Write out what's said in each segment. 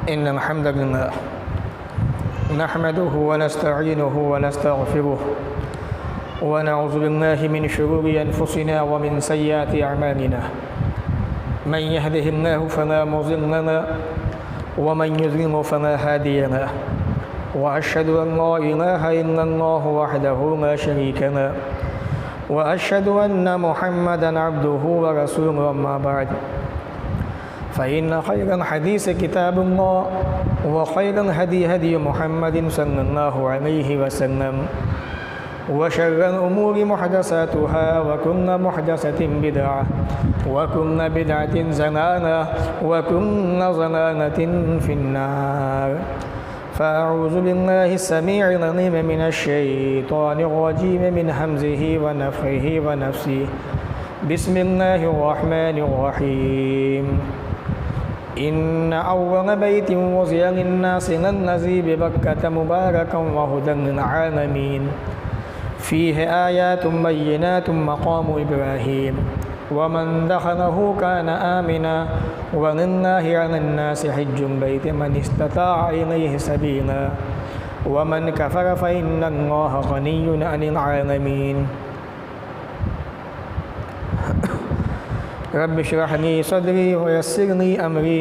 इन्नल हम्दलिल्लाह नहमदुहु व नस्तईनुहु व नस्तगफिरुह व नऊज़ु बिल्लाहि मिन शुरूरि अनफुसिना व मिन सय्यिआति अअमालिना मन यहदिहिल्लाहु फला मुज़िल्ल लहु व मन युज़्लिल्हु फला हादिय लहु व अशहदु अन ला इलाहा इल्लल्लाहु वहदहु ला शरीका लहु व अशहदु अन्न मुहम्मदन अब्दुहु व रसूलुहु अम्मा बअद फ़इन्न खैरल हदीस किताबुल्लाह व खैरल हदी हदी मुहम्मदिन सल्लल्लाहु अलैहि वसल्लम व शर्रल उमूरि मुहदसातुहा व कुल्लु मुहदसतिन बिदअह व कुल्लु बिदअतिन ज़लालह व कुल्लु ज़लालतिन फिन्नार फ़अऊज़ु बिल्लाहि समीइल अलीम मिनश शैतानिर रजीम मिन हम्ज़िहि व नफ़्ख़िहि व नफ़्सिहि बिस्मिल्लाहिर रहमानिर रहीम इन्न अव्वल बैतिन वुज़िअ लिन्नासि लल्लज़ी बिबक्कत मुबारकन व हुदन लिल आलमीन फ़ीहि आयातुम बय्यिनातुम मक़ामु इब्राहीम व मन दख़लहु कान आमिना व लिल्लाहि अलन्नासि हज्जुल बैति मन इस्तताअ इलैहि सबीला व मन कफ़र फ़इन्नल्लाहा ग़निय्युन अनिल आलमीन रब्बि इश्रह ली सदरी व यस्सिर ली अमरी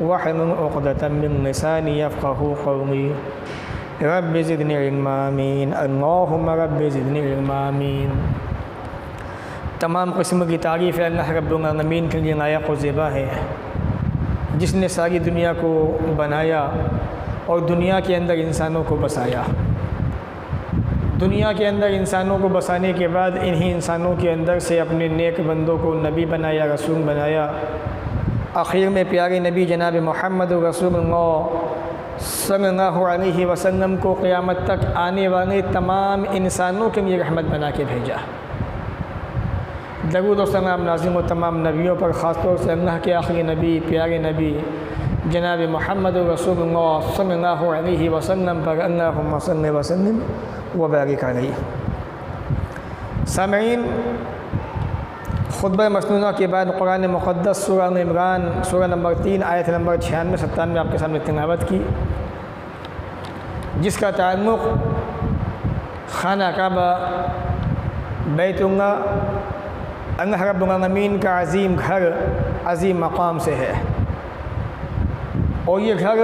वहलुल उक़दतम मिन लिसानी यफ़क़हू क़ौली रब्बि ज़िदनी इल्मा आमीन अल्लाहुम्मा रब्बि ज़िदनी इल्मा आमीन। तमाम किस्म की तारीफ़ अल्लाह रब्बुल आलमीन के लिए लायक़ व ज़िबा है, जिसने सारी दुनिया को बनाया और दुनिया के अंदर इंसानों को बसाया। दुनिया के अंदर इंसानों को बसाने के बाद इन्हीं इंसानों के अंदर से अपने नेक बंदों को नबी बनाया, रसूल बनाया। आखिर में प्यारे नबी जनाब मोहम्मद रसूलुल्लाह सल्लल्लाहु अलैहि वसल्लम को क़यामत तक आने वाले तमाम इंसानों के लिए रहमत बना के भेजा। दरूद व सलाम नाज़िल व तमाम नबियों पर, ख़ास तौर से अल्लाह के आखिरी नबी प्यारे नबी जनाब मोहम्मद रसूलुल्लाह सल्लल्लाहु अलैहि वसल्लम पर अल्लाहुम्मा सल्लि व सल्लिम व बारिक अलैहि। सामईन, खुतबा मसनूना के बाद कुरान मुक़द्दस सूरह आल इमरान सूरह नंबर 3 आयत नंबर 96-97 आपके सामने तिलावत की, जिसका ताल्लुक़ खाना काबा बैतुल्लाह अल्लाह रब्बुल आलमीन का अज़ीम घर, अज़ीम मकाम से है। और ये घर,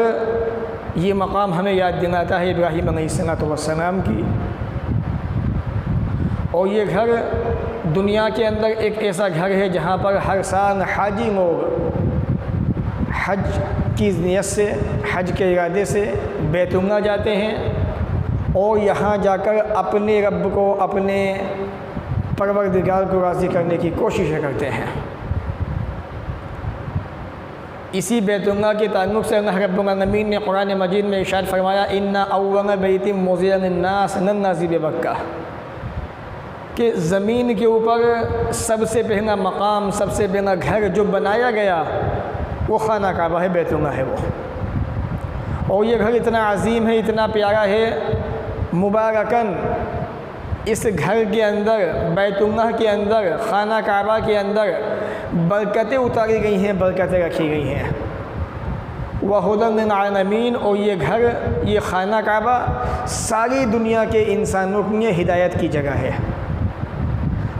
ये मकाम हमें याद दिलाता है इब्राहीम अलैहिस्सलाम की। और ये घर दुनिया के अंदर एक ऐसा घर है जहाँ पर हर साल हाजी लोग हज की नियत से, हज के इरादे से बैतुल्लाह जाते हैं और यहाँ जाकर अपने रब को, अपने परवरदिगार को राज़ी करने की कोशिश करते हैं। इसी बैतुल्लाह के ताल्लुक़ से अल्लाह रब्बुल आलमीन ने कुरान मजीद में इरशाद फरमाया, इन्ना अव्वल बैतिन वुज़िअ लिन्नास लल्लज़ी बिबक्का, कि ज़मीन के ऊपर सबसे पहला मकाम, सबसे पहला घर जो बनाया गया वो खाना काबा है, बैतुल्लाह है वो। और ये घर इतना अज़ीम है, इतना प्यारा है, मुबारकन, इस घर के अंदर, बैतुल्लाह के अंदर, खाना काबा के अंदर बरकतें उतारी गई हैं, बरकतें रखी गई हैं। वहुदन लिल आलमीन, और ये घर, ये खाना काबा सारी दुनिया के इंसानों के लिए हिदायत की जगह है।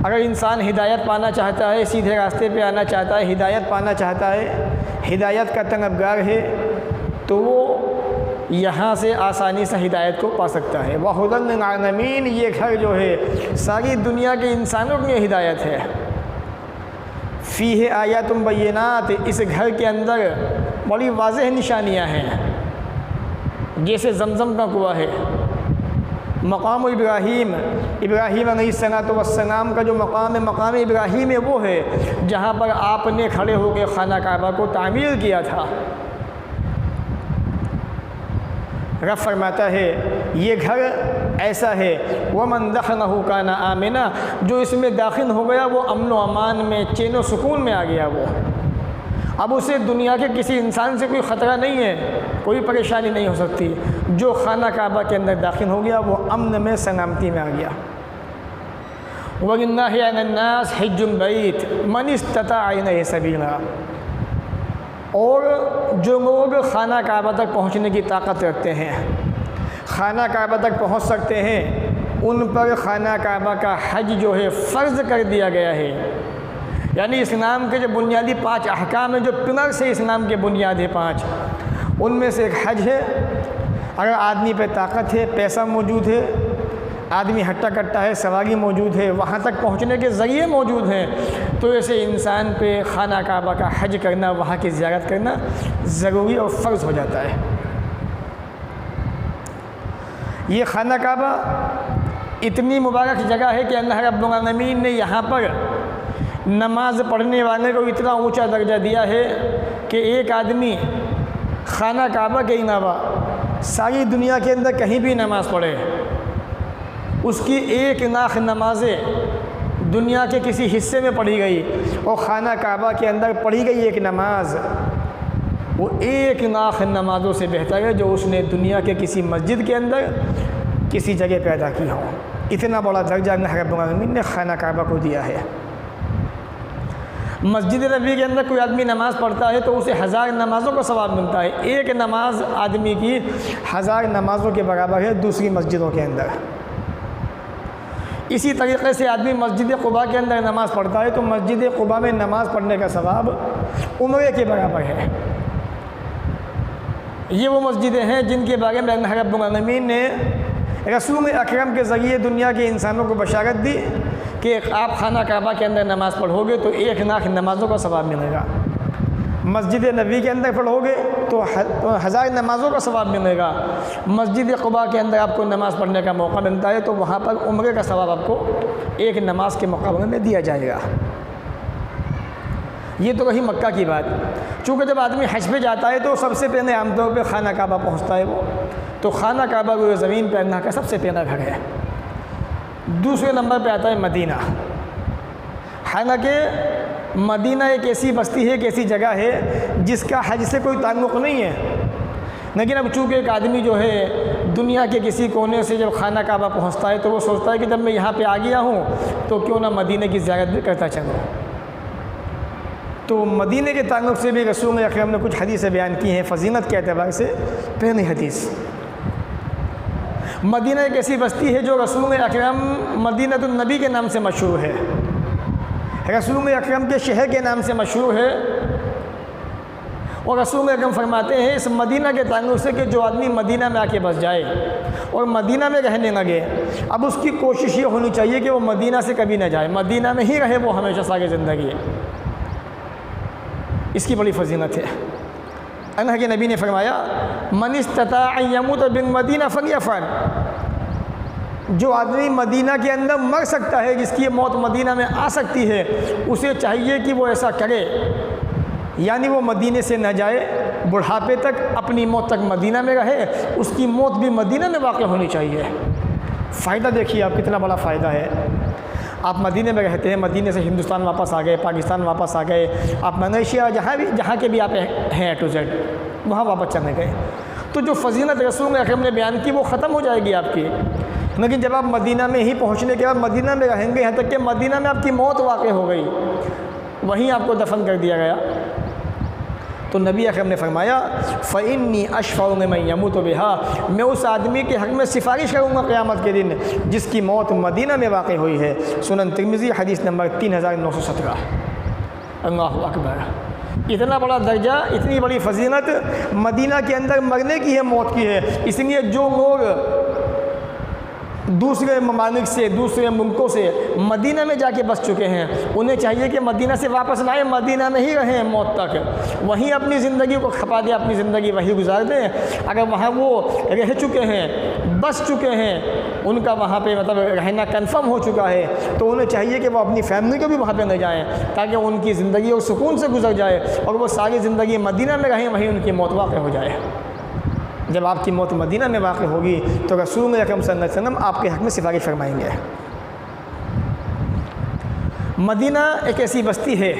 अगर इंसान हिदायत पाना चाहता है, सीधे रास्ते पे आना चाहता है, हिदायत पाना चाहता है, हिदायत का तलबगार है, तो वो यहाँ से आसानी से हिदायत को पा सकता है। वहुदन लिल आलमीन, ये घर जो है सारी दुनिया के इंसानों के लिए हिदायत है। फ़ीहि आयातुम बय्यिनात, इस घर के अंदर बड़ी वाज़ेह निशानियाँ हैं। जैसे ज़मज़म का कुआँ है, मकाम इब्राहीम, इब्राहीम अलैहिस्सलाम का जो मकाम है, मकाम इब्राहीम है, वो है जहाँ पर आपने खड़े होकर खाना काबा को तामीर किया था। रब फरमाता है ये घर ऐसा है, वमन दख़लहु कान आमिना, जो इसमें दाखिल हो गया वो अमन व अमान में, चैन व सुकून में आ गया। वो अब उसे दुनिया के किसी इंसान से कोई ख़तरा नहीं है, कोई परेशानी नहीं हो सकती। जो खाना काबा के अंदर दाखिल हो गया वो अमन में, सलामती में आ गया। वलिल्लाहि अलन्नास हिज्जुल बैत मन इस्तताअ इलैहि सबीला, और जो लोग खाना काबा तक पहुँचने की ताकत रखते हैं, खाना काबा तक पहुँच सकते हैं, उन पर खाना काबा का हज जो है फ़र्ज़ कर दिया गया है। यानी इस्लाम के जो बुनियादी 5 अहकाम हैं, जो पिलर से इस्लाम के बुनियाद है 5, उनमें से एक हज है। अगर आदमी पे ताकत है, पैसा मौजूद है, आदमी हट्टा कट्टा है, सवारी मौजूद है, वहाँ तक पहुँचने के ज़रिए मौजूद हैं, तो ऐसे इंसान पे खाना काबा का हज करना, वहाँ की ज़ियारत करना ज़रूरी और फ़र्ज़ हो जाता है। ये खाना काबा इतनी मुबारक जगह है कि अल्लाह रब्बुल आलमीन ने यहाँ पर नमाज पढ़ने वाले को इतना ऊंचा दर्जा दिया है कि एक आदमी खाना काबा के अलावा सारी दुनिया के अंदर कहीं भी नमाज़ पढ़े, उसकी 1 लाख नमाज़ें दुनिया के किसी हिस्से में पढ़ी गई और खाना काबा के अंदर पढ़ी गई एक नमाज, वो 1 लाख नमाज़ों से बेहतर है जो उसने दुनिया के किसी मस्जिद के अंदर किसी जगह पैदा की हो। इतना बड़ा दर्जा अल्लाह रब्बुल आलमीन ने खाना काबा को दिया है। मस्जिद नबी के अंदर कोई आदमी नमाज़ पढ़ता है तो उसे 1000 नमाज़ों का सवाब मिलता है। एक नमाज आदमी की 1000 नमाज़ों के बराबर है दूसरी मस्जिदों के अंदर। इसी तरीक़े से आदमी मस्जिद क़ुबा के अंदर नमाज़ पढ़ता है तो मस्जिद क़ुबा में नमाज़ पढ़ने का सवाब उम्रे के बराबर है। ये वो मस्जिदें हैं जिनके बारे में अल्लाह रब्बुल आलमीन ने रसूल अकरम के ज़रिए दुनिया के इंसानों को बशारत दी कि आप खाना काबा के अंदर नमाज़ पढ़ोगे तो 1 लाख नमाज़ों का सवाब मिलेगा। मस्जिद नबी के अंदर पढ़ोगे तो 1000 नमाज़ों का सवाब मिलेगा। मस्जिद क़ुबा के अंदर आपको नमाज़ पढ़ने का मौका मिलता है तो वहाँ पर उम्रे का सवाब आपको 1 नमाज के मुकाबले में दिया जाएगा। ये तो रही मक्का की बात। चूँकि जब आदमी हज पे जाता है तो सबसे पहले आमतौर पर खाना काबा पहुँचता है वो, तो खाना काबा वो ज़मीन पर अल्लाह का सबसे पहला घर है। दूसरे नंबर पे आता है मदीना। हालांकि मदीना एक ऐसी बस्ती है, एक ऐसी जगह है जिसका हज से कोई ताल्लुक़ नहीं है, लेकिन अब चूँकि एक आदमी जो है दुनिया के किसी कोने से जब खाना काबा पहुँचता है तो वो सोचता है कि जब मैं यहाँ पे आ गया हूँ तो क्यों ना मदीने की ज़ियारत भी करता चलूँ। तो मदीने के ताल्लुक़ से भी रसूल अकरम ने कुछ हदीसें बयान की हैं फ़जीलत के एतबार से। पहली हदीस, मदीना एक ऐसी बस्ती है जो रसूल अकरम मदीनतुन नबी के नाम से मशहूर है, रसूल अकरम के शहर के नाम से मशहूर है। और रसूल अकरम फरमाते हैं इस मदीना के ताल्लुक़ से कि जो आदमी मदीना में आके बस जाए और मदीना में रहने लगे, अब उसकी कोशिश ये होनी चाहिए कि वो मदीना से कभी ना जाए, मदीना में ही रहे वो हमेशा सारी ज़िंदगी। इसकी बड़ी फजीलत है। अल्लाह के नबी ने फरमाया मन इस्तता अन यमूत बिल मदीना फलियफ़अल, जो आदमी मदीना के अंदर मर सकता है, जिसकी मौत मदीना में आ सकती है, उसे चाहिए कि वो ऐसा करे, यानी वो मदीने से न जाए, बुढ़ापे तक अपनी मौत तक मदीना में रहे, उसकी मौत भी मदीना में वाक़ होनी चाहिए। फ़ायदा देखिए आप, कितना बड़ा फ़ायदा है। आप मदीने में रहते हैं, मदीने से हिंदुस्तान वापस आ गए, पाकिस्तान वापस आ गए, आप मलेशिया जहाँ के भी आप हैं A to Z वहाँ वापस चले गए, तो जो फजीलत रसूल अकरम ने बयान की वो ख़त्म हो जाएगी आपकी। लेकिन जब आप मदीना में ही पहुँचने के बाद मदीना में रहेंगे, यहाँ तक कि मदीना में आपकी मौत वाक़ हो गई, वहीं आपको दफन कर दिया गया, तो नबी अकरम ने फरमाया फ़इन्नी अशफ़अउ लिमन यमूतु बिहा, मैं उस आदमी के हक़ में सिफारिश करूँगा क़यामत के दिन जिसकी मौत मदीना में वाक़ हुई है। सुनन तिरमिज़ी हदीस नंबर 3917। अल्लाहु अकबर। इतना बड़ा दर्जा, इतनी बड़ी फजीलत मदीना के अंदर मरने की है, मौत की है। इसलिए जो लोग दूसरे ममालिक से, दूसरे मुल्कों से मदीना में जाके बस चुके हैं, उन्हें चाहिए कि मदीना से वापस ना आए, मदीना में ही रहें मौत तक, वहीं अपनी ज़िंदगी को खपा दें, अपनी ज़िंदगी वहीं गुजार दें। अगर वहाँ वो रह चुके हैं, बस चुके हैं, उनका वहाँ पे मतलब रहना कन्फर्म हो चुका है, तो उन्हें चाहिए कि वो अपनी फैमिली को भी वहाँ पर ले जाएँ, ताकि उनकी ज़िंदगी और सुकून से गुजर जाए और वो सारी ज़िंदगी मदीना में रहें, वहीं उनकी मौत वाक़ हो जाए। जब आपकी मौत मदीना में वाक़ होगी तो रसूल अकरम सल्लल्लाहु अलैहि वसल्लम आपके हक़ में सिफारिश फरमाएंगे। मदीना एक ऐसी बस्ती है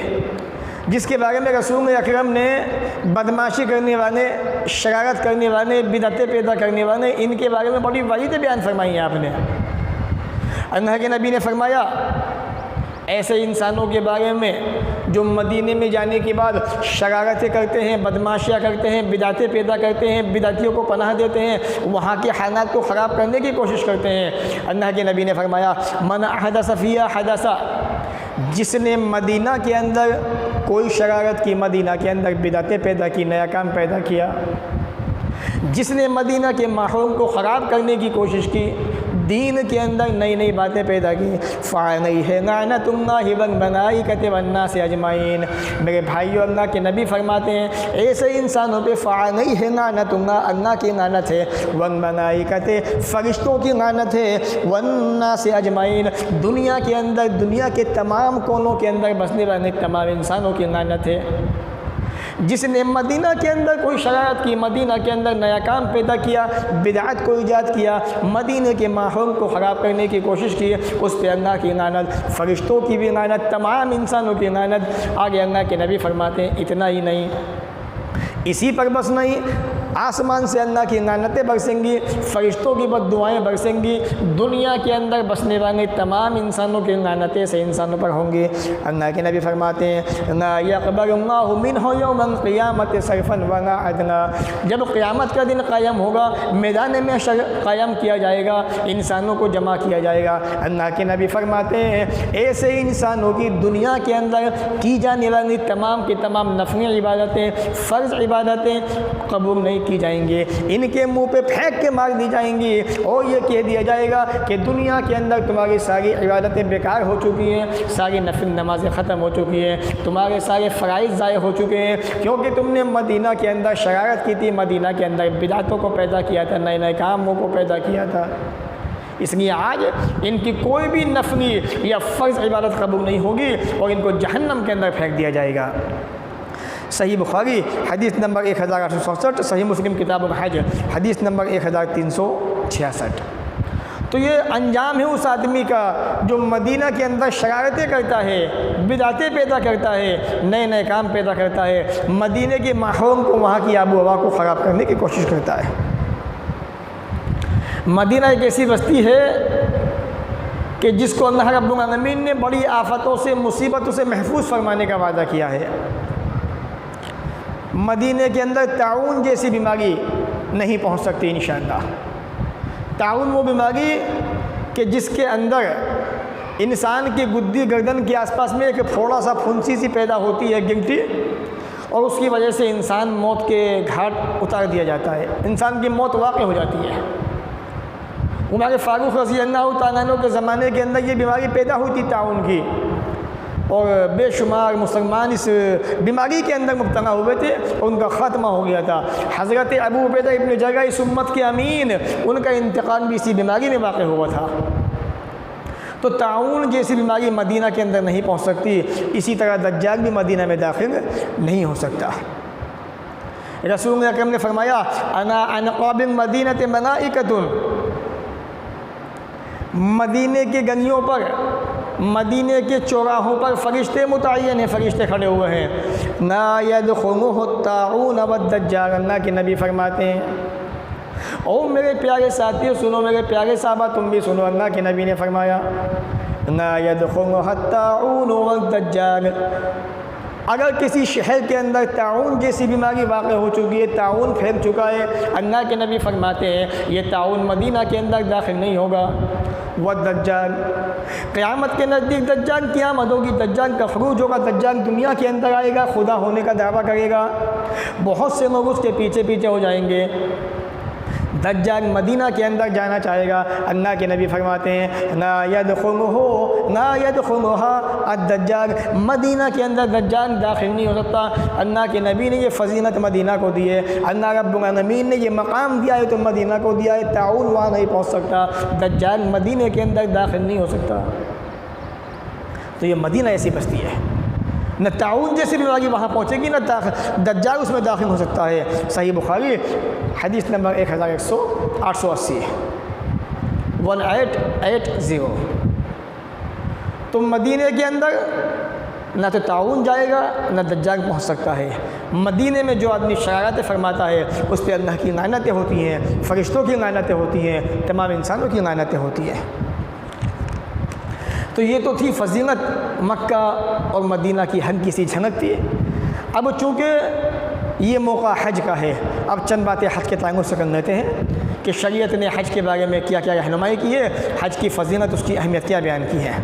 जिसके बारे में रसूल अकरम ने बदमाशी करने वाले, शरारत करने वाले, बिदअतें पैदा करने वाले, इनके बारे में बड़ी वईदें बयान फरमाई हैं आपने। अल्लाह के नबी ने फरमाया ऐसे इंसानों के बारे में जो मदीने में जाने के बाद शरारतें करते हैं, बदमाशियाँ करते हैं, बिदातें पैदा करते हैं, बिदातियों को पनाह देते हैं, वहाँ के हालात को ख़राब करने की कोशिश करते हैं। अल्लाह के नबी ने फरमाया मन अहदसा फ़िया हदसा, जिसने मदीना के अंदर कोई शरारत की, मदीना के अंदर बिदातें पैदा की, नया काम पैदा किया, जिसने मदीना के माहौल को ख़राब करने की कोशिश की, दीन के अंदर नई नई बातें पैदा की, फ़ानई है लानतुल्लाहि वल मलाइकति वन्नास अजमाइन। मेरे भाइयों, अल्लाह के नबी फरमाते हैं ऐसे इंसानों पे फ़ानई है लानतुल्लाह, अल्लाह की लानत है, वल मलाइकति फरिश्तों की लानत है, वन्नास अजमाइन दुनिया के अंदर, दुनिया के तमाम कोनों के अंदर बसने वाले तमाम इंसानों की लानत है। जिसने मदीना के अंदर कोई शरारत की, मदीना के अंदर नया काम पैदा किया, बिदअत को ईजाद किया, मदीने के माहौल को ख़राब करने की कोशिश की, उस पर अल्लाह की लानत, फरिश्तों की भी लानत, तमाम इंसानों की लानत। आगे अल्लाह के नबी फरमाते हैं इतना ही नहीं, इसी पर बस नहीं, आसमान से अल्लाह की लानतें बरसेंगी, फरिश्तों की बद्दुआएं बरसेंगी, दुनिया के अंदर बसने वाले तमाम इंसानों की लानतें से इंसानों पर होंगी। अल्लाह के नबी फरमाते हैं ला यक़बलुल्लाहु मिन्हु यौमल क़ियामति सर्फ़न वला अदला, जब क़यामत का दिन कायम होगा, मैदान में कायम किया जाएगा, इंसानों को जमा किया जाएगा। अल्लाह के नबी फरमाते हैं ऐसे इंसानों की दुनिया के अंदर की जाने वाली तमाम की तमाम नफ़ली इबादतें, फ़र्ज़ इबादतें कबूल नहीं की जाएंगी, इनके मुंह पे फेंक के मार दी जाएंगी और ये कह दिया जाएगा कि दुनिया के अंदर तुम्हारी सारी इबादतें बेकार हो चुकी हैं, सारी नफिल नमाज़ें ख़त्म हो चुकी हैं, तुम्हारे सारे फ़राइज़ ज़ाय हो चुके हैं, क्योंकि तुमने मदीना के अंदर शरारत की थी, मदीना के अंदर बिदातों को पैदा किया था, नए नए कामों को पैदा किया था। इसलिए आज इनकी कोई भी नफली या फ़र्ज़ इबादत कबूल नहीं होगी और इनको जहन्नम के अंदर फेंक दिया जाएगा। सही बुखारी हदीस नंबर 1867, सही मुस्लिम किताब हज हदीस नंबर 1366। तो ये अंजाम है उस आदमी का जो मदीना के अंदर शरारतें करता है, बिदातें पैदा करता है, नए नए काम पैदा करता है, मदीने के माहौल को, वहाँ की आबो हवा को ख़राब करने की कोशिश करता है। मदीना एक ऐसी बस्ती है कि जिसको अल्लाह रब्बुल आलमीन ने बड़ी आफतों से, मुसीबतों से महफूज फरमाने का वादा किया है। मदीने के अंदर ताउन जैसी बीमारी नहीं पहुंच सकती इंशाअल्लाह। ताउन वो बीमारी कि जिसके अंदर इंसान की गुद्दी गर्दन के आसपास में एक थोड़ा सा फुंसी सी पैदा होती है, गिल्टी, और उसकी वजह से इंसान मौत के घाट उतार दिया जाता है, इंसान की मौत वाक़ हो जाती है। उमर फ़ारूक रज़ी अल्लाह तआला अन्हु के ज़माने के अंदर ये बीमारी पैदा हुई थी ताउन की, और बेशुमार मुसलमान इस बीमारी के अंदर मुब्तला हुए थे और उनका ख़त्मा हो गया था। हज़रत अबू उबैदा इब्न जर्राह इस उम्मत के अमीन, उनका इंतकाल भी इसी बीमारी में वाक़ हुआ था। तो ताउन जैसी बीमारी मदीना के अंदर नहीं पहुंच सकती, इसी तरह दज्जाल भी मदीना में दाखिल नहीं हो सकता। रसूल अकरम ने फरमाया अना अन क़ाबिल मदीनत मलाइकतुन, मदीने के गलियों पर, मदीने के चौराहों पर फ़रिश्ते मुतय्यन हैं, फ़रिश्ते खड़े हुए हैं। ना यदखुलुहु ताऊन वद्दज्जाल, अल्लाह के नबी फरमाते हैं ओ मेरे प्यारे साथियों सुनो, मेरे प्यारे साहबा तुम भी सुनो, अल्लाह के नबी ने फरमाया ना यदखुलुहु ताऊन वद्दज्जाल, अगर किसी शहर के अंदर ताउन जैसी बीमारी वाक़ हो चुकी है, ताउन फैल चुका है, अल्लाह के नबी फरमाते हैं ये ताउन मदीना के अंदर दाखिल नहीं होगा। व दज्जाल, क़यामत के नज़दीक दज्जाल क़यामत होगी, दज्जाल का ख़ुरूज होगा, दज्जाल दुनिया के अंदर आएगा, खुदा होने का दावा करेगा, बहुत से लोग उसके पीछे पीछे हो जाएंगे। दज्जाल मदीना के अंदर जाना चाहेगा, अल्लाह के नबी फरमाते हैं ना यदखुलुहा अद-दज्जाल, मदीना के अंदर दज्जाल दाखिल नहीं हो सकता। अल्लाह के नबी ने ये फजीलत मदीना को दी है, अल्लाह रब्बुल आलमीन ने ये मकाम दिया है तो मदीना को दिया है, ताउन वहाँ नहीं पहुँच सकता, दज्जाल मदीने के अंदर दाखिल नहीं हो सकता। तो ये मदीना ऐसी बस्ती है, न ताउन जैसी बीमारी वहाँ पहुँचेगी, न दज्जाल उसमें दाखिल हो सकता है। सही बुखारी हदीस नंबर 1880 1880। तो मदीने के अंदर न तो ताउन जाएगा न दज्जाल पहुँच सकता है। मदीने में जो आदमी शरारतें फरमाता है उस पर अल्लाह की लानतें होती हैं, फरिश्तों की लानतें होती हैं, तमाम इंसानों की लानतें होती हैं। तो ये तो थी फजीलत मक्का और मदीना की हल्की सी झलक थी। अब चूँकि ये मौका हज का है, अब चंद बातें हज के ताल्लुक़ से कर लेते हैं कि शरीयत ने हज के बारे में क्या क्या रहनुमाई की है, हज की फजीलत, उसकी अहमियत क्या बयान की है।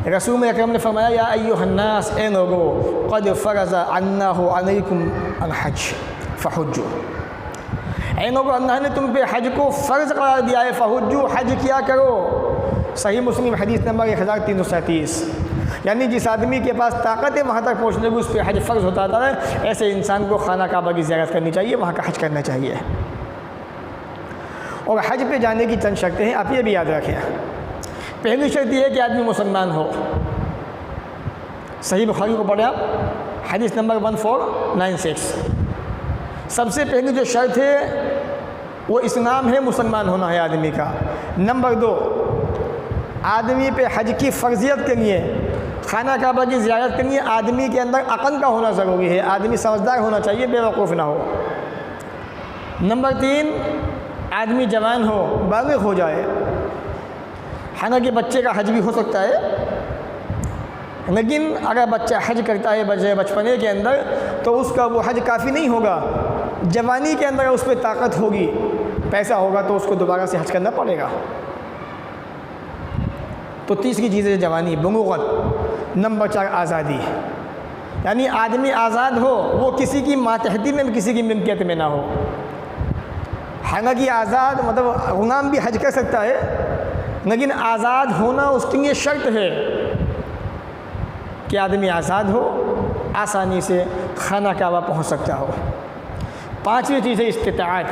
रसूल अकरम ने फरमाया, या अय्युहन्नास, ए लोगो, क़द फ़रज़ अन्नाहु अलैकुम अल-हज फ़हुज्जू, ए लोगो, अल्लाह ने तुम पे हज को फ़र्ज़ करार दिया है, फ़हुज्जू, हज किया करो। सही मुस्लिम हदीस नंबर 1337। यानी जिस आदमी के पास ताकत है वहाँ तक पहुँचने की, उस पर हज फ़र्ज़ होता है। ऐसे इंसान को खाना काबा की ज़ियारत करनी चाहिए, वहाँ का हज करना चाहिए। और हज पे जाने की चंद शर्तें हैं, आप ये भी याद रखें। पहली शर्त यह है कि आदमी मुसलमान हो। सही बुखारी को पढ़े आप, हदीस नंबर 1496। सबसे पहली जो शर्त है वो इस्लाम है, मुसलमान होना है आदमी का। नंबर 2, आदमी पे हज की फ़र्जियत के लिए, खाना काबा की ज़ियारत के लिए आदमी के अंदर अक़ल का होना ज़रूरी है, आदमी समझदार होना चाहिए, बेवकूफ़ ना हो। नंबर 3, आदमी जवान हो, बालिग़ हो जाए। हालांकि बच्चे का हज भी हो सकता है, लेकिन अगर बच्चा हज करता है बचपने के अंदर, तो उसका वो हज काफ़ी नहीं होगा। जवानी के अंदर उस पर ताकत होगी, पैसा होगा, तो उसको दोबारा से हज करना पड़ेगा। तो तीसरी चीज़ है जवानी, बुलूगत। नंबर 4, आज़ादी, यानी आदमी आज़ाद हो, वो किसी की मातहती में, किसी की मिल्कियत में ना हो। हालांकि आज़ाद मतलब गुलाम भी हज कर सकता है, लेकिन आज़ाद होना उसके लिए शर्त है कि आदमी आज़ाद हो, आसानी से खाना काबा पहुँच सकता हो। पाँचवीं चीज़ है इस्तिताअत,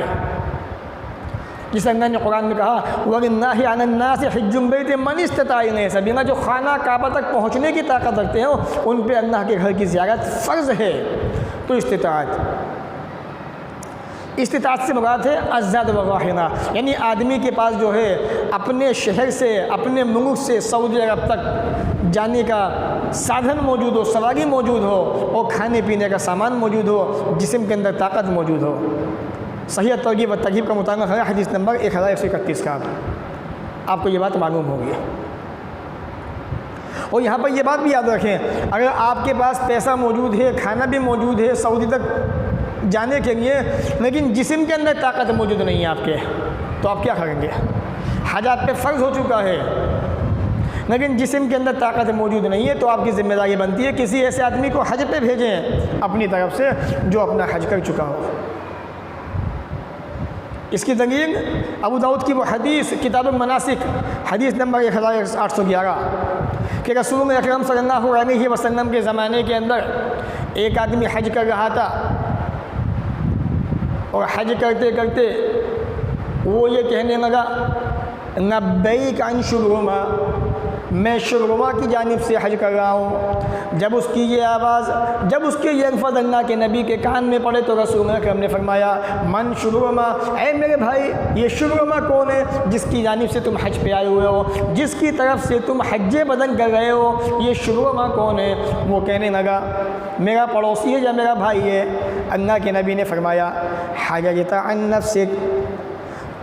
जिस अल्लाह ने कुरान में कहा, वलिल्लाहि अलन्नासि हिज्जुल बैति मन इस्तताअ इलैहि सबीला, जो खाना काबा तक पहुँचने की ताकत रखते हो, उन पे अल्लाह के घर की ज़ियारत फ़र्ज़ है। तो इस्तिताअत से मुराद है अज़्ज़ाद व राहिला, यानी आदमी के पास जो है अपने शहर से, अपने मुल्क से सऊदी अरब तक जाने का साधन मौजूद हो, सवारी मौजूद हो, और खाने पीने का सामान मौजूद हो, जिस्म के अंदर ताकत मौजूद हो। सही तरगीब व तरगीब का मुताबिक है हदीस नंबर 1131 का, आपको ये बात मालूम होगी। और यहाँ पर ये बात भी याद रखें, अगर आपके पास पैसा मौजूद है, खाना भी मौजूद है सऊदी तक जाने के लिए, लेकिन जिस्म के अंदर ताकत मौजूद नहीं है आपके, तो आप क्या करेंगे? हज आप पे फ़र्ज़ हो चुका है, लेकिन जिस्म के अंदर ताकत मौजूद नहीं है, तो आपकी ज़िम्मेदारी बनती है किसी ऐसे आदमी को हज पे भेजें अपनी तरफ से, जो अपना हज कर चुका हो। इसकी दलील अबू दाऊद की वो हदीस किताब मनासिक, हदीस नंबर 1811, कि रसूल अकरम सल्लल्लाहु अलैहि वसल्लम के ज़माने के अंदर एक आदमी हज कर रहा था, और हज करते करते वो ये कहने लगा, लब्बैक अन शुरुमा, मैं शुरुमा की जानिब से हज कर रहा हूँ। जब उसकी ये आवाज़, जब उसके ये अल्फाज़ अल्लाह के नबी के कान में पड़े, तो रसूल अकरम ने फरमाया, मन शुरुमा, ऐ मेरे भाई, ये शुरुमा कौन है जिसकी जानिब से तुम हज पे आए हुए हो, जिसकी तरफ से तुम हज्जे बदन कर रहे हो, ये शुरुमा कौन है? वो कहने लगा, मेरा पड़ोसी है या मेरा भाई है। अल्लाह के नबी ने फरमाया, हजता अन नफ्सिक,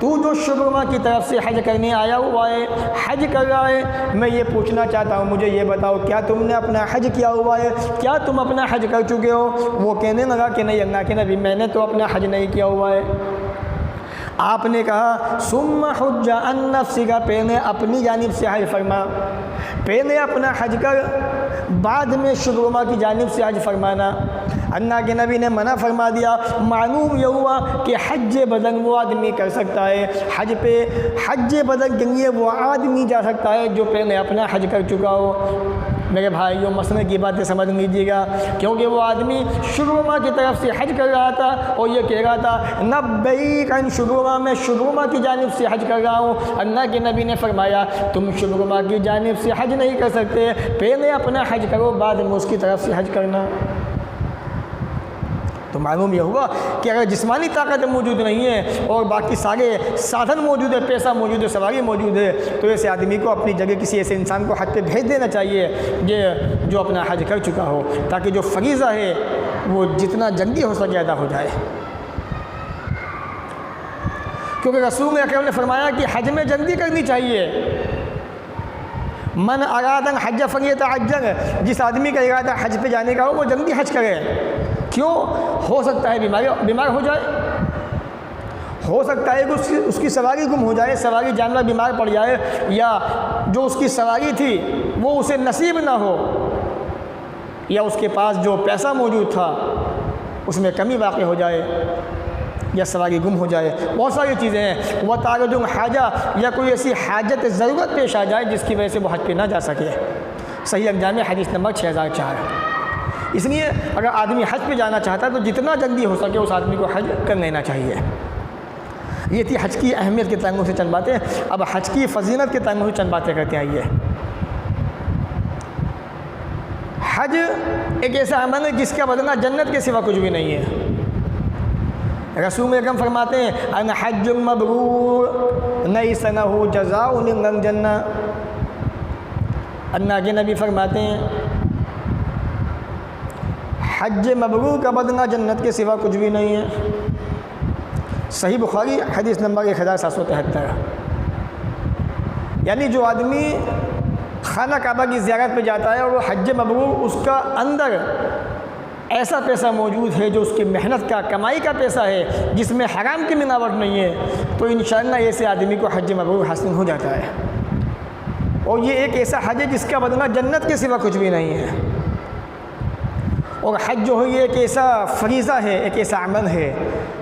तू जो शुरुमा की तरफ से हज करने आया हुआ है, हज कर रहा है, मैं ये पूछना चाहता हूँ, मुझे ये बताओ, क्या तुमने अपना हज किया हुआ है? क्या तुम अपना हज कर चुके हो? वो कहने लगा कि नहीं अल्लाह के नबी, मैंने तो अपना हज नहीं किया हुआ है। आपने कहा, सुम्मा हुज्जा अन नफ्सिका, पहले अपनी जानिब से हज फरमा, पहले अपना हज कर, बाद में शुरुमा की जानिब से हज फरमाना। अल्लाह के नबी ने मना फरमा दिया। मालूम यह हुआ कि हज बदन वो आदमी कर सकता है, हज पे हज बदन के लिए वो आदमी जा सकता है जो पहले अपना हज कर चुका हो। मेरे भाइयों, मसले की बातें समझ लीजिएगा, क्योंकि वो आदमी शुरुमा की तरफ से हज कर रहा था और ये कह रहा था, लब्बैक अन शुरुमा, मैं शुरुमा की जानिब से हज कर रहा हूँ। अल्लाह के नबी ने फरमाया, तुम शुरुमा की जानिब से हज नहीं कर सकते, पहले अपना हज करो, बाद में उसकी तरफ से हज करना। तो मालूम यह हुआ कि अगर जिस्मानी ताकत मौजूद नहीं है और बाकी सारे साधन मौजूद है, पैसा मौजूद है, सवारी मौजूद है, तो ऐसे आदमी को अपनी जगह किसी ऐसे इंसान को हज पे भेज देना चाहिए जो अपना हज कर चुका हो, ताकि जो फरीज़ा है वो जितना जल्दी हो सके अदा हो जाए। क्योंकि रसूल अकरम ने फरमाया कि हज में जल्दी करनी चाहिए। 1 दिन में 1 हज, 1 दिन में 1 उम्रा, 1 दिन में 1 हज, 1 दिन में 1 उम्रा, 1 दिन में 1 हज। 1 दिन में 1 उम्रा, 1 दिन में 1 हज, 1 दिन में 1 उम्रा, 1 दिन में 1 हज। तो रसूल अकरम ने फरमाया कि हज में जल्दी करनी चाहिए। मन अरादन हज फलियतअज्जल, जिस आदमी का इरादा हज पे जाने का हो वो जल्दी हज करे। क्यों? हो सकता है बीमार हो जाए, हो सकता है कि उसकी सवारी गुम हो जाए, सवारी जानवर बीमार पड़ जाए, या जो उसकी सवारी थी वो उसे नसीब ना हो, या उसके पास जो पैसा मौजूद था उसमें कमी वाक़ई हो जाए, या सवारी गुम हो जाए। बहुत सारी चीज़ें हैं। वह तारुजुल हाजा, या कोई ऐसी हाजत ज़रूरत पेश आ जाए जिसकी वजह से वो हज पे ना जा सके। सही अंजाम हदीस नंबर 6004। इसलिए अगर आदमी हज पे जाना चाहता है तो जितना जल्दी हो सके उस आदमी को हज कर लेना चाहिए। ये थी हज की अहमियत के तंगों से चंद बातें। अब हज की फजीलत के तंगों से चंद बातें करते आइए। हज एक ऐसा अमल है जिसका बदला जन्नत के सिवा कुछ भी नहीं है। रसूल अकरम फरमाते हैं अन हज्जुल मबरूर लैसा लहू जज़ाउन इल्लल जन्नह। अल्लाह के नबी फरमाते हैं हज मबरूर का बदला जन्नत के सिवा कुछ भी नहीं है। सही बुखारी हदीस नंबर 1773। यानी जो आदमी खाना काबा की ज़ियारत पे जाता है और वो हज मबरूर, उसका अंदर ऐसा पैसा मौजूद है जो उसकी मेहनत का, कमाई का पैसा है, जिसमें हराम की मिलावट नहीं है, तो इंशाअल्लाह ऐसे आदमी को हज मबरूर हासिल हो जाता है। और ये एक ऐसा हज है जिसका बदला जन्नत के सिवा कुछ भी नहीं है। और हज जो है ये एक ऐसा फरीज़ा है, एक ऐसा अमल है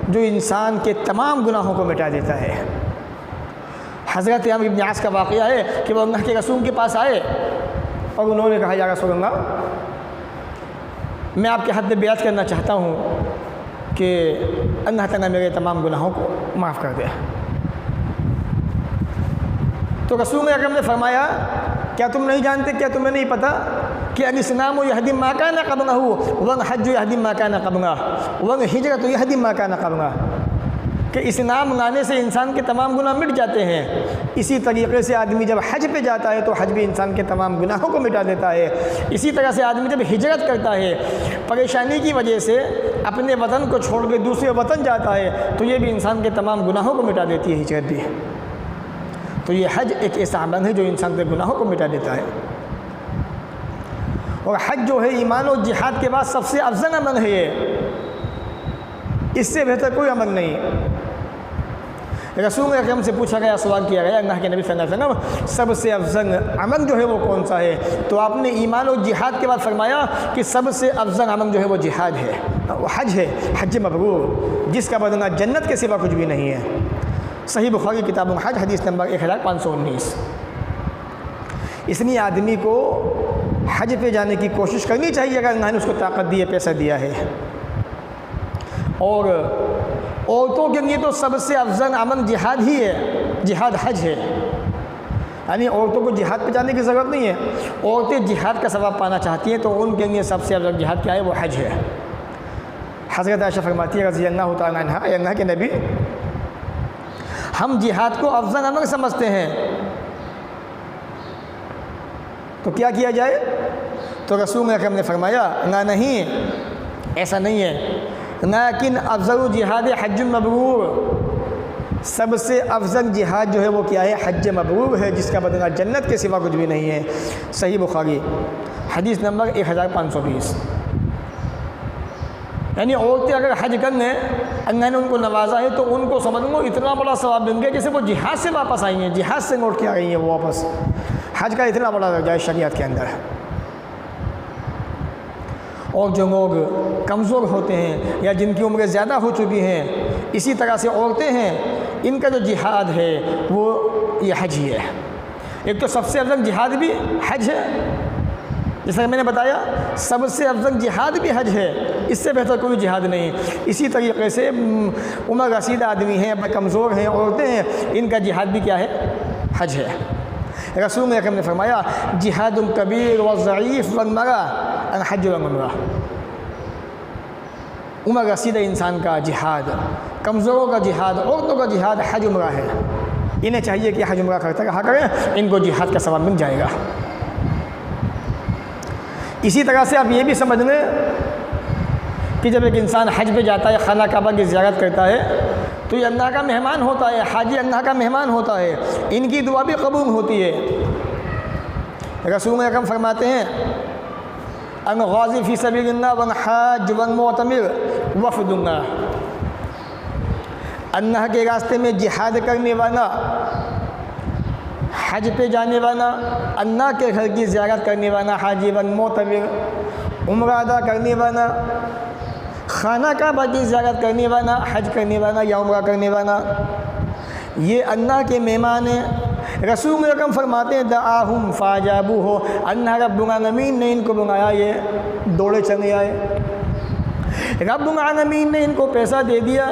जो इंसान के तमाम गुनाहों को मिटा देता है। हज़रत अम्र इब्न आस का वाक़या है कि वो अल्लाह के रसूल के पास आए और उन्होंने कहा, या रसूल अल्लाह, मैं आपके हद में बैत करना चाहता हूँ कि अल्लाह ताला मेरे तमाम गुनाहों को माफ़ कर दे। तो रसूल अकरम ने फरमाया, क्या तुम नहीं जानते, क्या तुम्हें नहीं पता कि अल-इस्लाम यहदी मा काना क़ब्लहु वल हज यहदी मा काना क़ब्लहु वल हिजरत यहदी मा काना क़ब्लहु, कि इस्लाम लाने से इंसान के तमाम गुनाह मिट जाते हैं। इसी तरीके से आदमी जब हज पे जाता है तो हज भी इंसान के तमाम गुनाहों को मिटा देता है। इसी तरह से आदमी जब हिजरत करता है, परेशानी की वजह से अपने वतन को छोड़ के दूसरे वतन जाता है, तो ये भी इंसान के तमाम गुनाहों को मिटा देती है हिजरत भी। तो ये हज एक ऐसा अमल है जो इंसान के गुनाहों को मिटा देता है। और हज जो है ईमान और जिहाद के बाद सबसे अफजल अमल है ये, इससे बेहतर कोई अमल नहीं। रसूल अकरम से पूछा गया, सवाल किया गया, अल्लाह के नबी सल्लल्लाहु अलैहि वसल्लम सबसे अफजल अमल जो है वो कौन सा है? तो आपने ईमान और जिहाद के बाद फरमाया कि सबसे अफजल अमल जो है वो जिहाद है, वो हज है, हज मबरूर, जिसका बदला जन्नत के सिवा कुछ भी नहीं है। सही बुखारी किताब हज हदीस नंबर 1519। इसलिए आदमी को हज पे जाने की कोशिश करनी चाहिए अगर अल्लाह ने उसको ताकत दी है, पैसा दिया है। और औरतों के लिए तो सबसे अफजल अमल जिहाद ही है, जिहाद हज है। यानी औरतों को जिहाद पे जाने की ज़रूरत नहीं है। औरतें जिहाद का सवाब पाना चाहती हैं तो उनके लिए सबसे अफजल जिहाद क्या है? वो हज है। हज़रत आयशा फरमाती है रज़ी अल्लाह तआला अन्हा, अल्लाह के नबी, हम जिहाद को अफजल अमल समझते हैं, तो क्या किया जाए? तो रसूल अकरम ने फरमाया, ना नहीं, ऐसा नहीं है, लेकिन अफजल जिहाद हज मबरूर, सबसे अफजल जिहाद जो है वो क्या है? हज मबरूर है, जिसका बदला जन्नत के सिवा कुछ भी नहीं है। सही बुखारी हदीस नंबर 1520। यानी औरतें अगर हज कर लें, अल्लाह ने उनको नवाजा है, तो उनको समझ लो इतना बड़ा सवाब देंगे जैसे वो जिहाद से वापस आई हैं, जिहाद से लौट के आ गई हैं वो वापस। हज का इतना बड़ा दर्जा है शरीयत के अंदर। और जो लोग कमज़ोर होते हैं या जिनकी उम्रें ज़्यादा हो चुकी हैं, इसी तरह से औरतें हैं, इनका जो जिहाद है वो ये हज ही है। एक तो सबसे अफजल जिहाद भी हज है, जैसा मैंने बताया, सबसे अफजल जिहाद भी हज है, इससे बेहतर कोई जिहाद नहीं। इसी तरीके से उम्र रसीद आदमी हैं, कमज़ोर हैं, औरतें हैं, इनका जिहाद भी क्या है? हज है। रसूल अकरम ने फरमाया, जिहादुल कबीर व ज़ईफ़ वल मरा हज व उम्रा। उम्र रसीद इंसान का जिहाद, कमज़ोरों का जिहाद, औरतों का जिहाद हज उम्रा है। इन्हें चाहिए कि हज उम्रा करते रहा करें, इनको जिहाद का सवाब मिल जाएगा। इसी तरह से आप ये भी समझ लें कि जब एक इंसान हज पे जाता है, खाना काबा की ज़ियारत करता है, तो ये अल्लाह का मेहमान होता है, हाजी अल्लाह का मेहमान होता है, इनकी दुआ भी कबूल होती है। रसूल अकरम फरमाते हैं अन गाज़ी फ़ी सबीलिल्लाह वन हाज वन मुअतमिर वफ़दुल्लाह, अल्लाह के रास्ते में जिहाद करने वाला, हज पे जाने वाला, अल्लाह के घर की ज़ियारत करने वाला, हाजी वन मुअतमिर, उम्रा अदा करने वाला, खाना काबा की ज़ियारत करने वाला, हज करने वाला या उम्रा करने वाला, ये अल्लाह के मेहमान हैं। रसूल अकरम फरमाते हैं दआहुम फ़ाजाबू हो, अल्लाह रब्बुल आलमीन ने इनको बुलाया, ये दौड़े चले आए। रब्बुल आलमीन ने इनको पैसा दे दिया,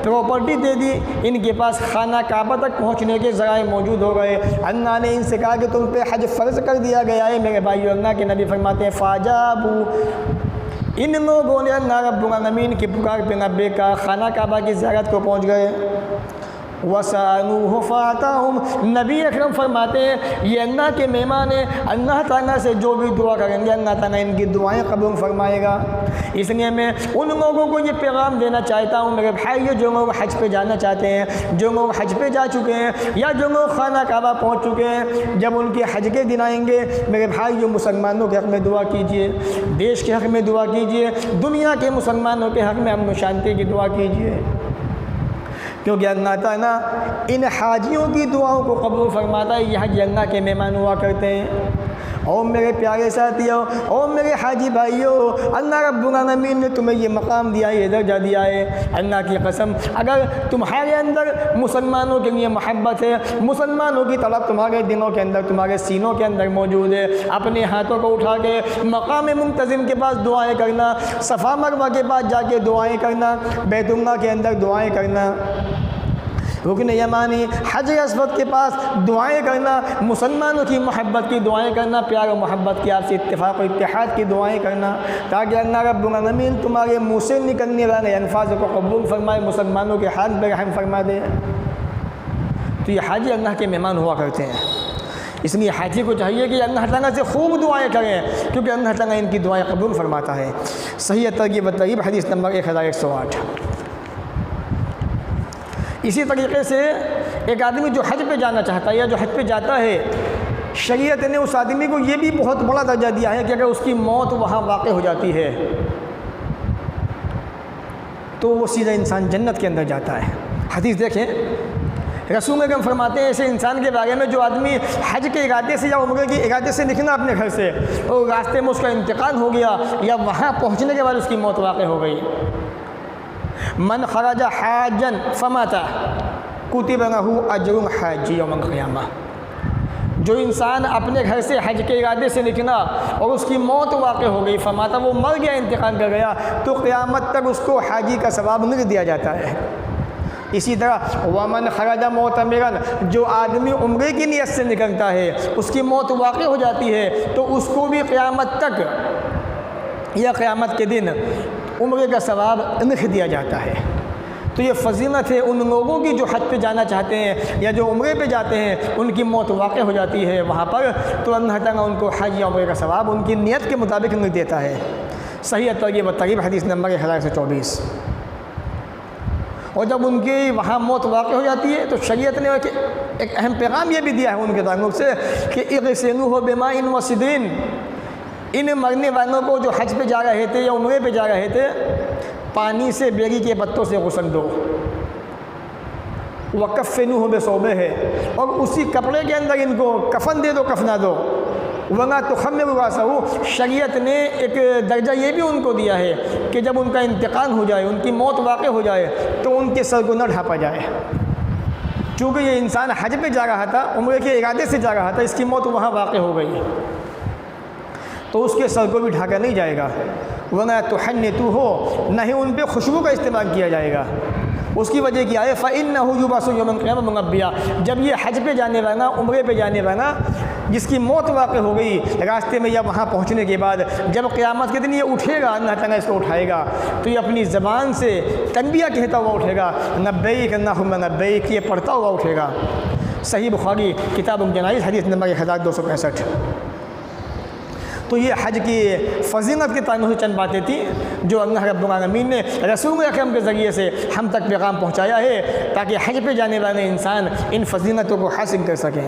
प्रॉपर्टी दे दी, इनके पास खाना काबा तक पहुँचने के ज़राए मौजूद हो गए। अल्लाह ने इनसे कहा कि तुम पे हज फ़र्ज़ कर दिया गया है। मेरे भाइयों, अल्लाह के नबी फरमाते हैं फ़ाजाबू, इन लोगों ने अल्लाह रब्बुल आलमीन की पुकार पे नब्बे का खाना काबा की ज़ियारत को पहुँच गए। वसानूहु फ़ाताहुम, नबी अकरम फरमाते हैं ये अल्लाह के मेहमान हैं, अल्लाह ताला से जो भी दुआ करेंगे अल्लाह ताला इनकी दुआएं कबूल फरमाएगा। इसलिए मैं उन लोगों को ये पैगाम देना चाहता हूँ, मेरे भाई, जो लोग हज पे जाना चाहते हैं, जो लोग हज पे जा चुके हैं या जो लोग खाना काबा पहुँच चुके हैं, जब उनके हज के दिन आएंगे, मेरे भाई, जो मुसलमानों के हक़ में दुआ कीजिए, देश के हक़ में दुआ कीजिए, दुनिया के मुसलमानों के हक़ में अमन शांति की दुआ कीजिए, क्योंकि अल्लाह ताला इन हाजियों की दुआओं को कबूल फरमाता है। यह हज अल्लाह के मेहमान हुआ करते हैं। और मेरे प्यारे साथियों और मेरे हाजी भाइयों, अल्लाह रब्बुल आलमीन ने तुम्हें ये मकाम दिया है, ये दर्जा दिया है। अल्लाह की कसम, अगर तुम्हारे अंदर मुसलमानों के लिए मोहब्बत है, मुसलमानों की तलब तुम्हारे दिलों के अंदर, तुम्हारे सीनों के अंदर मौजूद है, अपने हाथों को उठा के मकाम मुंतज़िम के पास दुआएँ करना, सफ़ा मरवा के पास जाके दुआएँ करना, बैतुल्लाह के अंदर दुआएँ करना, रुकन यमानी हजर अस्वद के पास दुआएं करना, मुसलमानों की मोहब्बत की दुआएं करना, प्यार और मोहब्बत की, आपसे इत्तेफाक और इत्तेहाद की दुआएं करना, ताकि अल्लाह रब्बुल आलमीन तुम्हारे मुँह से निकलने वाले अल्फाज़ को कबूल फरमाए, मुसलमानों के हाथ पे रहम फरमा दे। तो ये हाजी अल्लाह के मेहमान हुआ करते हैं। इसलिए हाजी को चाहिए कि अल्लाह ताला से खूब दुआएँ करें, क्योंकि अल्लाह ताला इनकी दुआएँ कबूल फरमाता है। सही तरगीब व तरगीब हदीस नंबर 1108। इसी तरीके से एक आदमी जो हज पे जाना चाहता है या जो हज पे जाता है, शरीयत ने उस आदमी को ये भी बहुत बड़ा दर्जा दिया है कि अगर उसकी मौत वहाँ वाक़ हो जाती है तो वो सीधा इंसान जन्नत के अंदर जाता है। हदीस देखें, रसूल अकरम फरमाते हैं ऐसे इंसान के बारे में जो आदमी हज के इरादे से या उम्रे के इरादे से निकला अपने घर से और रास्ते में उसका इंतकाल हो गया या वहाँ पहुँचने के बाद उसकी मौत वाक़ हो गई। मन खराजा हाजन फमाता कुतिब लहू अजरुल हाजी यौमल क़ियामा, जो इंसान अपने घर से हज के इरादे से निकला और उसकी मौत वाक़ हो गई, फमाता, वो मर गया, इंतकाल कर गया, तो क़यामत तक उसको हाजी का सवाब नहीं दिया जाता है। इसी तरह वमन खराजा मोतमिरन, जो आदमी उम्रे की नियत से निकलता है, उसकी मौत वाक़ हो जाती है, तो उसको भी क़यामत तक या क़यामत के दिन उम्रे का सवाब नहीं दिया जाता है। तो ये फजीलत है उन लोगों की जो हज पे जाना चाहते हैं या जो उम्रे पे जाते हैं, उनकी मौत वाक़ हो जाती है वहाँ पर, तो अल्लाह ताला उनको हज या उम्रे का सवाब उनकी नियत के मुताबिक नहीं देता है। सही तरगीब व तरगीब हदीस नंबर 1124। और जब उनकी वहाँ मौत वाक़ हो जाती है तो शरीयत ने एक अहम पैगाम ये भी दिया है उनके ताल्लुक़ से कि इग़सिलूहु बिमाइन व सिद्रीन, इन मरने वालों को जो हज पे जा रहे थे या उम्रे पे जा रहे थे, पानी से बेरी के पत्तों से गुस्ल दो, वकफ़िनूहु बिसौबे है, और उसी कपड़े के अंदर इनको कफन दे दो, कफना दो, वरना तो खम्मे वासहू। शरीयत ने एक दर्जा ये भी उनको दिया है कि जब उनका इंतकाल हो जाए, उनकी मौत वाक़ हो जाए, तो उनके सर को न ढाँपा जाए, चूँकि ये इंसान हज पे जा रहा था, उम्रे के इरादे से जा रहा था, इसकी मौत वहाँ वाक़ हो गई, तो उसके सर को भी ढाका नहीं जाएगा। वना तो हन्नतू हो, न ही उन पर खुशबू का इस्तेमाल किया जाएगा। उसकी वजह क्या है, फ़इन्नहु युबअसु यौमल क़ियामह मुनब्बिया, जब ये हज पे जाने वाला, उम्रे पे जाने वाला, जिसकी मौत वाक़ हो गई रास्ते में या वहाँ पहुँचने के बाद, जब क़यामत के दिन ये उठेगा, अल्लाह ताला इसको उठाएगा, तो ये अपनी ज़बान से तलबिया कहता हुआ उठेगा, लब्बैक अल्लाहुम्मा लब्बैक, ये पढ़ता हुआ उठेगा। सही बुखारी किताब जनाइज़ हदीस नंबर 1265। तो ये हज की फ़जीलत के ताल्लुक़ से चंद बातें थी जो अल्लाह रब्बुल आलमीन ने रसूल अकरम के ज़रिए से हम तक पैगाम पहुँचाया है, ताकि हज पे जाने वाले इंसान इन फ़जीलतों को हासिल कर सकें।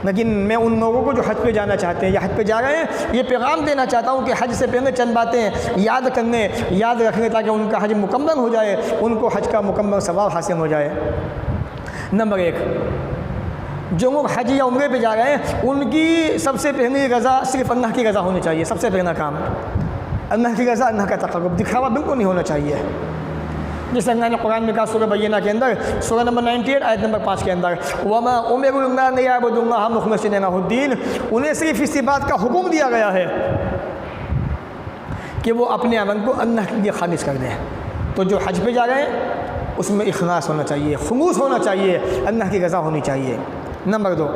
लेकिन मैं उन लोगों को जो हज पे जाना चाहते हैं या हज पे जा रहे हैं, ये पैगाम देना चाहता हूँ कि हज से पहले चंद बातें याद रखने ताकि उनका हज मुकम्मल हो जाए, उनको हज का मुकम्मल सवाब हासिल हो जाए। नंबर 1, जो लोग हज या उम्रे पे जा रहे हैं उनकी सबसे पहली रज़ा सिर्फ अल्लाह की रज़ा होनी चाहिए। सबसे पहला काम अल्लाह की रज़ा, अल्लाह का तक़र्रुब, दिखावा बिल्कुल नहीं होना चाहिए। जैसे अल्लाह ने कुरान में कहा सूरह बय्यना के अंदर, सूरह नंबर 98 आयत नंबर 5 के अंदर, वमा उमिरु इल्ला लियअबुदुल्लाह मुख़लिसीन लहुद्दीन, उन्हें सिर्फ इसी बात का हुक्म दिया गया है कि वो अपने अमल को अल्लाह के लिए खालिस कर दें। तो जो हज पे जा रहे हैं उसमें इखलास होना चाहिए, खुलूस होना चाहिए, अल्लाह की रज़ा होनी चाहिए। नंबर 2,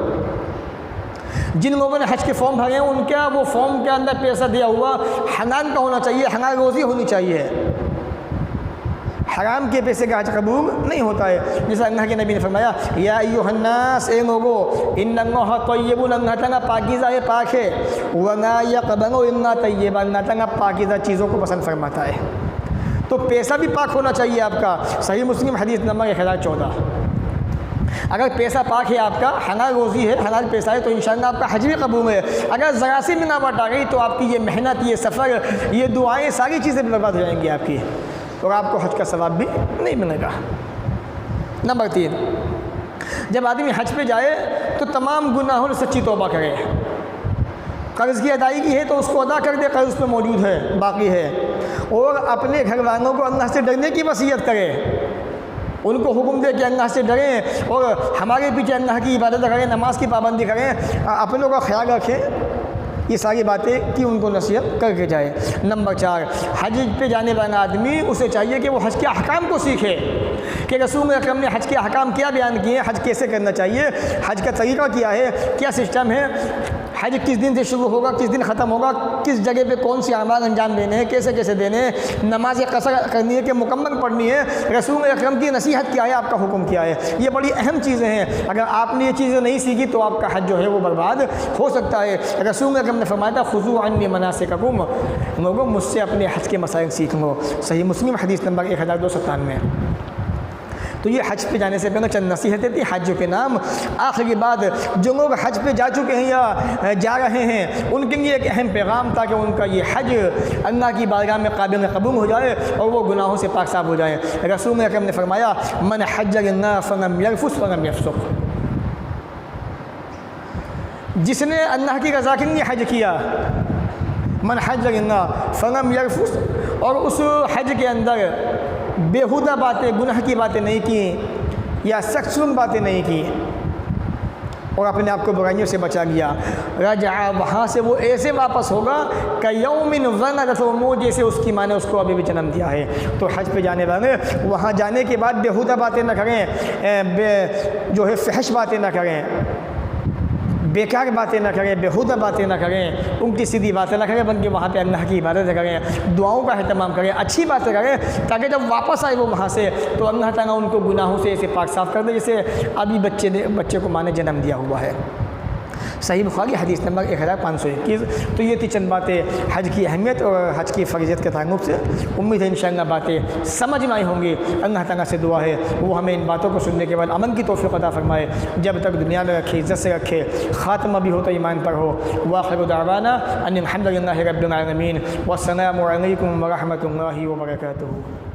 जिन लोगों ने हज के फॉर्म भरे हैं उनका वो फॉर्म के अंदर पैसा दिया हुआ हलाल का होना चाहिए, हलाल रोज़ी होनी चाहिए। हराम के पैसे का हज कबूल नहीं होता है। जैसा अल्लाह के नबी ने फरमाया, या अय्युहन्नास, ए लोगो, इन्नल्लाह तय्यबुन, अल्लाह ताला पाकीज़ा है, पाक है, व ला यक़बलु इल्ला तय्यबा, अल्लाह ताला पाकीज़ा चीज़ों को पसंद फरमाता है। तो पैसा भी पाक होना चाहिए आपका। सही मुस्लिम हदीस नंबर 1014। अगर पैसा पाक है आपका, हलाल रोज़ी है, हलाल पैसा है, तो इंशाअल्लाह आपका हज भी कबूल है। अगर ज़रा सी मिलावट आ गई तो आपकी ये मेहनत, ये सफ़र, ये दुआएँ, सारी चीज़ें बर्बाद हो जाएंगी आपकी, और आपको हज का सवाब भी नहीं मिलेगा। नंबर 3, जब आदमी हज पे जाए तो तमाम गुनाहों से सच्ची तौबा करे। कर्ज़ की अदायगी है तो उसको अदा कर दे, कर्ज़ पे मौजूद है, बाकी है, और अपने घर वालों को अल्लाह से डरने की वसीयत करे, उनको हुक्म दे कि अल्लाह से डरें और हमारे पीछे अल्लाह की इबादत करें, नमाज की पाबंदी करें, अपनों का ख्याल रखें। ये सारी बातें की उनको नसीहत करके जाए। नंबर 4, हज पे जाने वाला आदमी, उसे चाहिए कि वो हज के अहकाम को सीखे कि रसूल अकरम ने हज के अहकाम क्या बयान किए, हज कैसे करना चाहिए, हज का तरीका क्या है, क्या सिस्टम है, हज किस दिन से शुरू होगा, किस दिन ख़त्म होगा, किस जगह पे कौन सी अमाल अंजाम देने हैं, कैसे कैसे देने हैं, नमाज कसर करनी है कि मुकम्मल पढ़नी है, रसूल अकरम की नसीहत क्या है, आपका हुक्म क्या है। ये बड़ी अहम चीज़ें हैं। अगर आपने ये चीज़ें नहीं सीखी तो आपका हज जो है वो बर्बाद हो सकता है। रसूल अकरम ने फरमाया था, खुज़ू अन्नी मनासिककुम, लोगों मुझसे अपने हज के मसाइल सीख लो। सही मुस्लिम हदीस नंबर 1297। तो ये हज पे जाने से पहले चंद नसीहतें थी हज के नाम। आखिरी बात, जो लोग हज पे जा चुके हैं या जा रहे हैं उनके लिए एक अहम पैगाम था कि उनका ये हज अल्लाह की बारगाह में काबिल कबूल हो जाए और वो गुनाहों से पाक साफ हो जाए। रसूल अकरम ने फरमाया, मन हज फलम यरफुस वलम यफसुक, जिसने अल्लाह की रज़ा के लिए हज किया, मन हज फलम यरफुस, और उस हज के अंदर बेहुदा बातें, गुनाह की बातें नहीं की या सक्सुम बातें नहीं की और अपने आप को बुराइयों से बचा लिया, रजा, वहाँ से वो ऐसे वापस होगा कयौमिन वनरतुमू, जैसे उसकी माँ ने उसको अभी भी जन्म दिया है। तो हज पे जाने वाले वहाँ जाने के बाद बेहुदा बातें ना करें, जो है फहश बातें ना करें, बेकार बातें ना करें, बेहुदा बातें ना करें, उल्टी सीधी बातें ना करें, बल्कि वहाँ पे अल्लाह की इबादत करें, दुआओं का अहतमाम करें, अच्छी बातें करें, ताकि जब वापस आए वो वहाँ से तो अल्लाह ताला उनको गुनाहों से ऐसे पाक साफ़ कर दे जैसे अभी बच्चे को माँ ने जन्म दिया हुआ है। सही बुखारी हदीस नंबर 1521। तो ये थी चंद बातें हज की अहमियत और हज की फ़र्ज़ियत के ताल्लुक़ से। उम्मीद है इंशाअल्लाह बातें समझ में आई होंगी। अल्लाह ताला से दुआ है वो हमें इन बातों को सुनने के बाद अमन की तौफ़ीक़ अता फ़रमाए, जब तक दुनिया में रखे, इज़्ज़त से रखे, ख़ात्मा भी हो तो ईमान पर हो। वाखिरु दावाना अनिल हम्दुलिल्लाहि रब्बिल आलमीन, वस्सलामु अलैकुम व रहमतुल्लाहि व बरकातुहू।